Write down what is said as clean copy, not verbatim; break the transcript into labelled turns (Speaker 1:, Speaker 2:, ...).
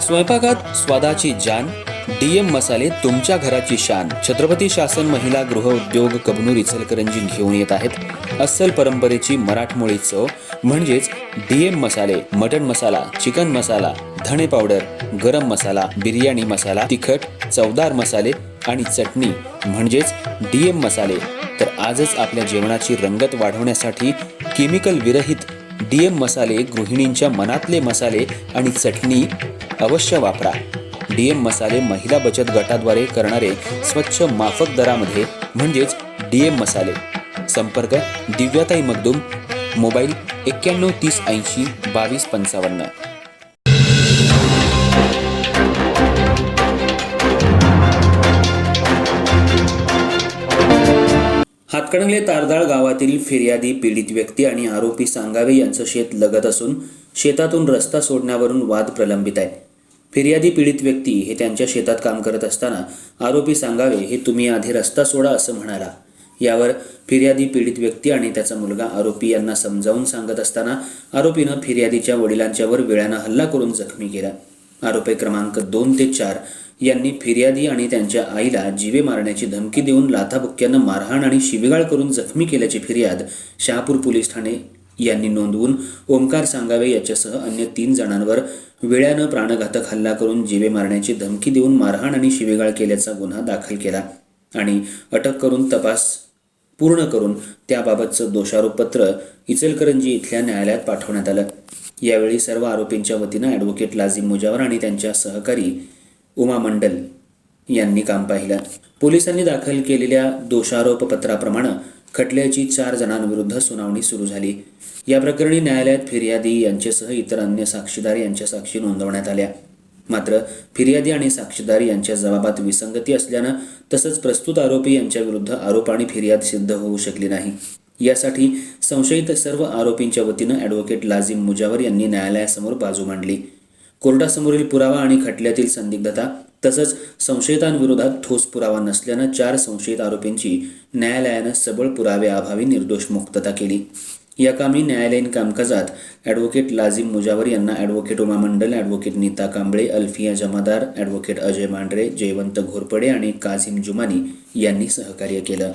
Speaker 1: स्वयंपाकात स्वादाची जान, डीएम मसाले तुमच्या घराची शान. छत्रपती शासन महिला गृह उद्योग कबनूर इचलकरंजी घेऊन येत आहेत अस्सल परंपरेची मराठमोळी चव म्हणजेच डीएम मसाले. मटन मसाला, चिकन मसाला, धणे पावडर, गरम मसाला, बिर्याणी मसाला, तिखट चवदार मसाले आणि चटणी म्हणजेच डीएम मसाले. तर आजच आपल्या जेवणाची रंगत वाढवण्यासाठी केमिकल विरहित डीएम मसाले, गृहिणींच्या मनातले मसाले आणि चटणी अवश्य वापरा. डीएम मसाले महिला बचत गटाद्वारे करणारे स्वच्छ माफक दरामध्ये म्हणजेच डीएम मसाले. संपर्क दिव्याताई मगदूम, मोबाईल 91 30 80 22 55. हातकणंगले तारदाळ गावातील फिर्यादी पीडित व्यक्ती आणि आरोपी सांगावे यांचं शेत लगत असून शेतातून रस्ता सोडण्यावरून वाद प्रलंबित आहे. फिर्यादी पीडित व्यक्ती हे त्यांच्या शेतात काम करत असताना आरोपी सांगावे हे तुम्ही आधी रस्ता सोडा असं म्हणाला. यावर फिर्यादी पीडित व्यक्ती आणि त्याचा मुलगा आरोपी यांना समजावून सांगत असताना आरोपीनं फिर्यादीच्या वडिलांच्यावर वेळानं हल्ला करून जखमी केला. आरोपी क्रमांक 2 ते 4 यांनी फिर्यादी आणि त्यांच्या आईला जीवे मारण्याची धमकी देऊन लाथाबुक्क्यानं मारहाण आणि शिवीगाळ करून जखमी केल्याची फिर्याद शहापूर पोलीस ठाणे यांनी नोंदवून ओमकार सांगावे याच्यासह अन्य 3 जणांवर वेळानं प्राणघातक हल्ला करून जीवे मारण्याची धमकी देऊन मारहाण आणि शिवीगाळ केल्याचा गुन्हा दाखल केला आणि अटक करून तपास पूर्ण करून त्याबाबतचं दोषारोपपत्र इचलकरंजी इथल्या न्यायालयात पाठवण्यात आलं. यावेळी सर्व आरोपींच्या वतीनं ॲडव्होकेट लाजिम मुजावर आणि त्यांच्या सहकारी उमा मंडल यांनी काम पाहिलं. पोलिसांनी दाखल केलेल्या दोषारोपपत्राप्रमाणे खटल्याची 4 जणांविरुद्ध सुनावणी सुरू झाली. या प्रकरणी न्यायालयात फिर्यादी यांच्यासह इतर अन्य साक्षीदार यांच्या साक्षी नोंदवण्यात आल्या. मात्र फिर्यादी आणि साक्षीदार यांच्या जबाबात विसंगती असल्यानं तसंच प्रस्तुत आरोपी यांच्या विरुद्ध आरोप आणि फिर्याद सिद्ध होऊ शकली नाही. यासाठी संशयित सर्व आरोपींच्या वतीनं ॲडव्होकेट लाजिम मुजावर यांनी न्यायालयासमोर बाजू मांडली. कोर्टासमोरील पुरावा आणि खटल्यातील संदिग्धता तसंच संशयितांविरोधात ठोस पुरावा नसल्यानं 4 संशयित आरोपींची न्यायालयानं सबळ पुराव्याअभावी निर्दोष मुक्तता केली. या कामी न्यायालयीन कामकाजात ॲडव्होकेट लाजिम मुजावर यांना ॲडव्होकेट उमा मंडल, ॲडव्होकेट नीता कांबळे, अल्फिया जमादार, ॲडव्होकेट अजय मांढरे, जयवंत घोरपडे आणि काझिम जुमानी यांनी सहकार्य केलं.